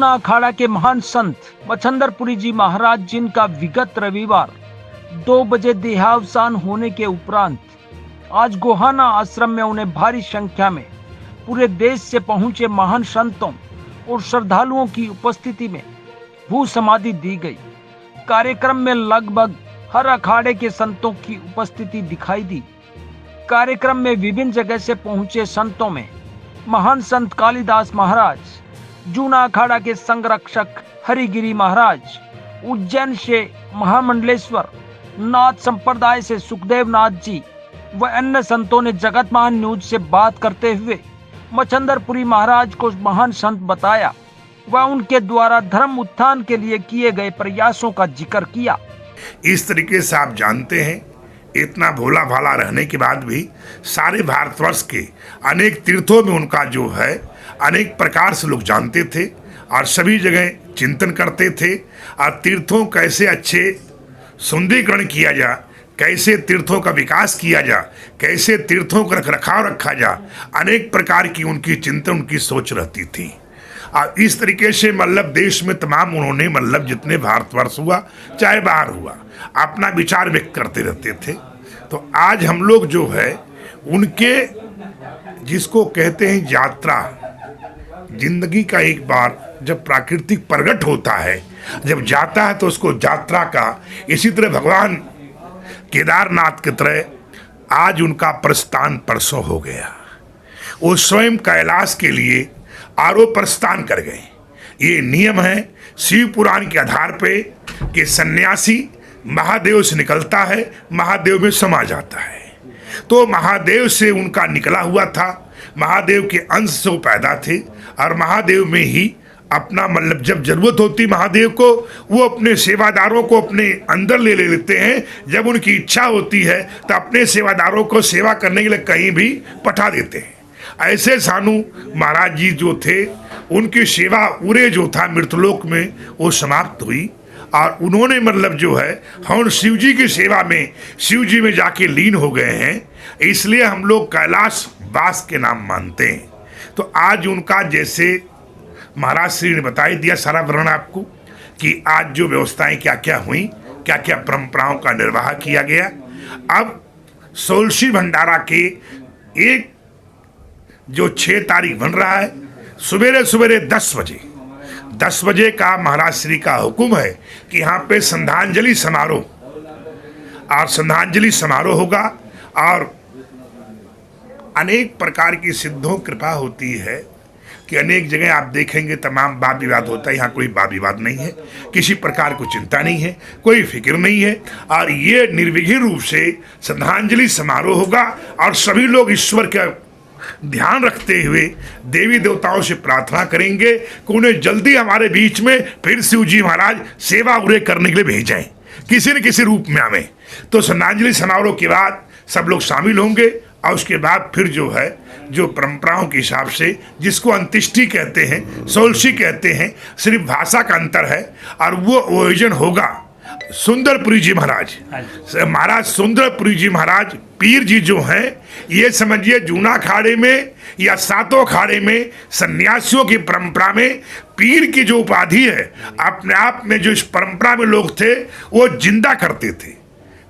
जूना अखाड़ा के महान संत मच्छंदरपुरी जी महाराज जिनका विगत रविवार 2 बजे देहावसान होने के उपरांत आज गोहाना आश्रम में उन्हें भारी संख्या में पूरे देश से पहुंचे महान संतों और श्रद्धालुओं की उपस्थिति में भू समाधि दी गई। कार्यक्रम में लगभग हर अखाड़े के संतों की उपस्थिति दिखाई दी। कार्यक्रम में विभिन्न जगह से पहुंचे संतों में महान संत कालिदास महाराज, जूना अखाड़ा के संरक्षक हरिगिरी महाराज, उज्जैन से महामंडलेश्वर नाथ संप्रदाय से सुखदेव नाथ जी व अन्य संतों ने जगत महान न्यूज से बात करते हुए मच्छंदरपुरी महाराज को महान संत बताया व उनके द्वारा धर्म उत्थान के लिए किए गए प्रयासों का जिक्र किया। इस तरीके से आप जानते हैं, इतना भोला भाला रहने के बाद भी सारे भारतवर्ष के अनेक तीर्थों में उनका जो है अनेक प्रकार से लोग जानते थे और सभी जगह चिंतन करते थे और तीर्थों कैसे अच्छे सुंदरीकरण किया जा, कैसे तीर्थों का विकास किया जा, कैसे तीर्थों का रखरखाव रखा जा, अनेक प्रकार की उनकी चिंतन, उनकी सोच रहती थी। और इस तरीके से मतलब देश में तमाम उन्होंने मतलब जितने भारतवर्ष हुआ चाहे बाहर हुआ अपना विचार व्यक्त करते रहते थे। तो आज हम लोग जो है उनके जिसको कहते हैं यात्रा, जिंदगी का एक बार जब प्राकृतिक प्रगट होता है, जब जाता है तो उसको यात्रा का, इसी तरह भगवान केदारनाथ की तरह आज उनका प्रस्थान परसों हो गया। वो स्वयं कैलाश के लिए आरोप प्रस्थान कर गए। ये नियम है शिव पुराण के आधार पे कि सन्यासी महादेव से निकलता है, महादेव में समा जाता है। तो महादेव से उनका निकला हुआ था, महादेव के अंश से वो पैदा थे और महादेव में ही अपना मतलब जब जरूरत होती महादेव को वो अपने सेवादारों को अपने अंदर ले लेते हैं। जब उनकी इच्छा होती है तो अपने सेवादारों को सेवा करने के लिए कहीं भी पठा देते हैं। ऐसे सानू महाराज जी जो थे उनकी सेवा पूरे जो था मृतलोक में वो समाप्त हुई और उन्होंने मतलब जो है हम शिव जी की सेवा में शिव जी में जाके लीन हो गए हैं। इसलिए हम लोग कैलाश वास के नाम मानते हैं। तो आज उनका जैसे महाराज श्री ने बता ही दिया सारा वर्णन आपको कि आज जो व्यवस्थाएं क्या क्या हुई, क्या क्या परंपराओं का निर्वाह किया गया। अब सोलशी भंडारा के एक जो 6 तारीख बन रहा है, सवेरे सवेरे 10 बजे का महाराज श्री का हुक्म है कि यहाँ पे श्रद्धांजलि समारोह होगा और अनेक प्रकार की सिद्धों कृपा होती है कि अनेक जगह आप देखेंगे तमाम वाद विवाद होता है। यहाँ कोई वाद विवाद नहीं है, किसी प्रकार को चिंता नहीं है, कोई फिक्र नहीं है और ये निर्विघ्न रूप से श्रद्धांजलि समारोह होगा और सभी लोग ईश्वर का ध्यान रखते हुए देवी देवताओं से प्रार्थना करेंगे कि उन्हें जल्दी हमारे बीच में फिर शिव जी महाराज सेवा उरे करने के लिए भेजें, किसी न किसी रूप में आवे। तो श्रद्धांजलि समारोह के बाद सब लोग शामिल होंगे और उसके बाद फिर जो है जो परंपराओं के हिसाब से जिसको अंत्येष्टि कहते हैं, सोलशी कहते हैं, सिर्फ भाषा का अंतर है और वो आयोजन होगा सुंदरपुरी जी महाराज सुंदरपुरी जी महाराज पीर जी जो हैं, ये समझिए जूना अखाड़े में या सातों अखाड़े में सन्यासियों की परंपरा में पीर की जो उपाधि है अपने आप में जो इस परंपरा में लोग थे वो जिंदा करते थे।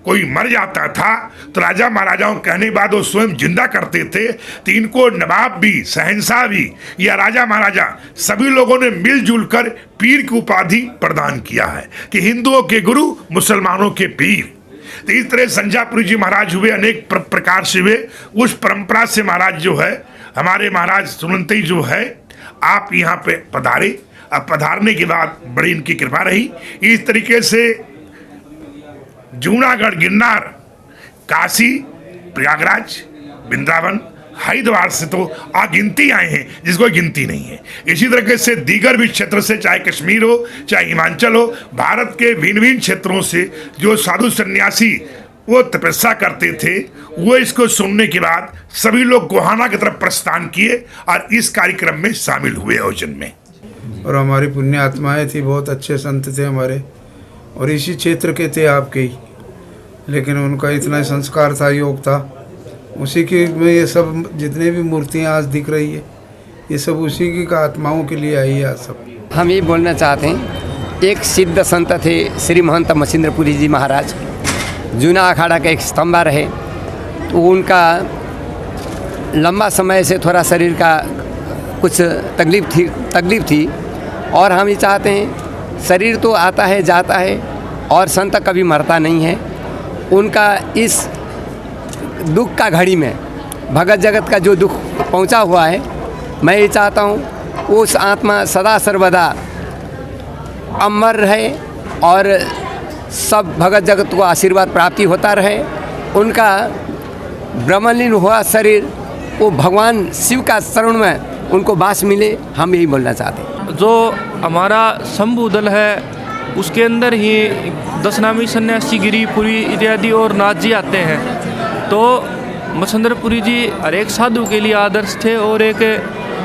कोई मर जाता था तो राजा महाराजाओं कहने के बाद वो स्वयं जिंदा करते थे। तो इनको नवाब भी, शहंशाह भी या राजा महाराजा सभी लोगों ने मिलजुल कर पीर की उपाधि प्रदान किया है कि हिंदुओं के गुरु, मुसलमानों के पीर। तो इस तरह संजापुरी जी महाराज हुए, अनेक प्रकार से हुए। उस परंपरा से महाराज जो है हमारे महाराज सुनते ही जो है आप यहाँ पे पधारे। अब पधारने के बाद बड़ी इनकी कृपा रही। इस तरीके से जूनागढ़, गिरनार, काशी, प्रयागराज, वृंदावन, हरिद्वार से तो अगिनती आए हैं जिसको गिनती नहीं है। इसी तरीके से दीगर भी क्षेत्र से, चाहे कश्मीर हो चाहे हिमाचल हो, भारत के भिन्न भिन्न क्षेत्रों से जो साधु सन्यासी वो तपस्या करते थे वो इसको सुनने के बाद सभी लोग गोहाना की तरफ प्रस्थान किए और इस कार्यक्रम में शामिल हुए आयोजन में। और हमारी पुण्य आत्माएं थी, बहुत अच्छे संत थे हमारे और इसी क्षेत्र के थे आपके ही, लेकिन उनका इतना संस्कार था, योग था, उसी के में ये सब जितने भी मूर्तियाँ आज दिख रही है ये सब उसी की का आत्माओं के लिए आई है। सब हम ये बोलना चाहते हैं, एक सिद्ध संत थे श्री महंत मच्छिंद्रपुरी जी महाराज, जूना अखाड़ा के एक स्तंभ रहे। तो उनका लंबा समय से थोड़ा शरीर का कुछ तकलीफ थी और हम ये चाहते हैं, शरीर तो आता है जाता है और संत कभी मरता नहीं है। उनका इस दुख का घड़ी में भगत जगत का जो दुख पहुंचा हुआ है, मैं ये चाहता हूँ उस आत्मा सदा सर्वदा अमर रहे और सब भगत जगत को आशीर्वाद प्राप्ति होता रहे। उनका ब्रह्मलीन हुआ शरीर वो भगवान शिव का शरण में उनको वास मिले, हम यही बोलना चाहते हैं। जो हमारा शंभू दल है उसके अंदर ही 10 नामी सन्यासी गिरिपुरी इत्यादि और नाथ जी आते हैं। तो मच्छिंद्रपुरी जी हर एक साधु के लिए आदर्श थे और एक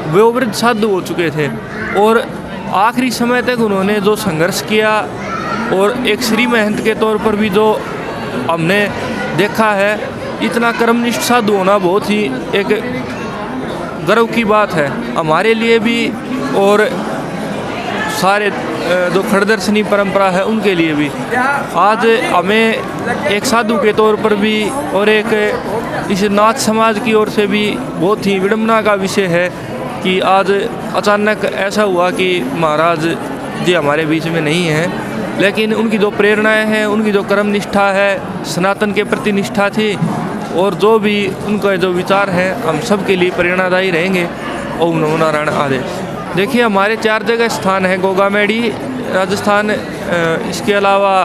वयोवृद्ध साधु हो चुके थे और आखिरी समय तक उन्होंने जो संघर्ष किया और एक श्री महंत के तौर पर भी जो हमने देखा है, इतना कर्मनिष्ठ साधु होना बहुत ही एक गर्व की बात है हमारे लिए भी और सारे जो खड़दर्शनी परंपरा है उनके लिए भी। आज हमें एक साधु के तौर पर भी और एक इस नाथ समाज की ओर से भी बहुत ही विडंबना का विषय है कि आज अचानक ऐसा हुआ कि महाराज जी हमारे बीच में नहीं हैं, लेकिन उनकी जो प्रेरणाएं हैं, उनकी जो कर्म निष्ठा है, सनातन के प्रति निष्ठा थी और जो भी उनका जो विचार है, हम सब के लिए प्रेरणादायी रहेंगे। ओम नमो नारायण आदेश। देखिए हमारे 4 जगह स्थान है, गोगामेड़ी राजस्थान, इसके अलावा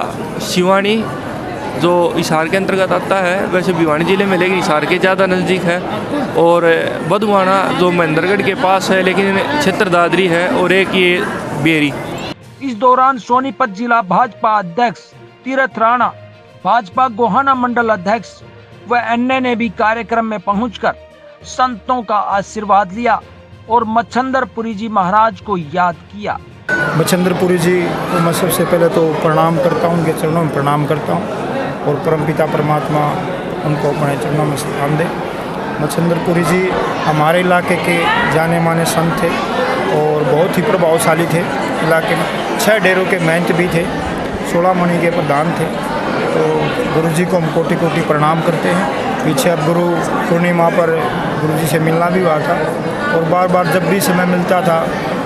शिवानी जो हिसार के अंतर्गत आता है, वैसे भिवानी जिले में लेकिन हिसार के ज़्यादा नज़दीक है, और बधवाना जो महेंद्रगढ़ के पास है लेकिन क्षेत्र दादरी है, और एक ये बेरी। इस दौरान सोनीपत जिला भाजपा अध्यक्ष तीरथ राणा, भाजपा गोहाना मंडल अध्यक्ष व अन्य ने भी कार्यक्रम में पहुंचकर संतों का आशीर्वाद लिया और मच्छिंद्रपुरी जी महाराज को याद किया। मच्छिंद्रपुरी जी को मैं सबसे पहले तो प्रणाम करता हूँ, उनके चरणों में प्रणाम करता हूँ और परमपिता परमात्मा उनको अपने चरणों में स्थान दे। मच्छिंद्रपुरी जी हमारे इलाके के जाने माने संत थे और बहुत ही प्रभावशाली थे। इलाके में 6 डेरों के महंत भी थे, 16 मणि के प्रधान थे। तो गुरु जी को हम कोटि कोटि प्रणाम करते हैं। पीछे अब गुरु पूर्णिमा पर गुरु जी से मिलना भी हुआ था और बार बार जब भी समय मिलता था,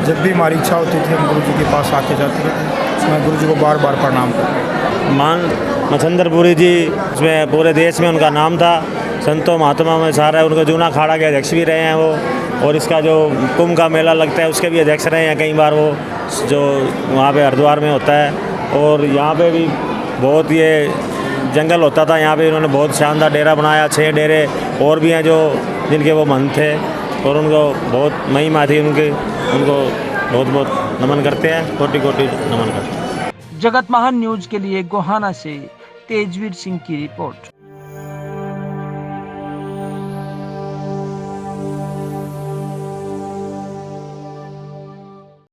जब भी हमारी इच्छा होती थी, हम गुरु जी के पास आते जाते रहते। मैं गुरु जी को बार बार प्रणाम करता हूँ। मच्छिंद्रपुरी जी इसमें पूरे देश में उनका नाम था, संतों महात्मा में सारा है। उनका जूना अखाड़ा के अध्यक्ष भी रहे हैं वो, और इसका जो कुंभ का मेला लगता है उसके भी अध्यक्ष रहे हैं कई बार वो, जो वहाँ पे हरिद्वार में होता है। और यहाँ पे भी बहुत ये जंगल होता था, यहाँ पे इन्होंने बहुत शानदार डेरा बनाया। 6 डेरे और भी हैं जो जिनके वो महंत थे और उनको बहुत महिमा थी उनकी, उनको बहुत बहुत नमन करते हैं, कोटि कोटि नमन करते हैं। जगत महान न्यूज के लिए गोहाना से तेजवीर सिंह की रिपोर्ट।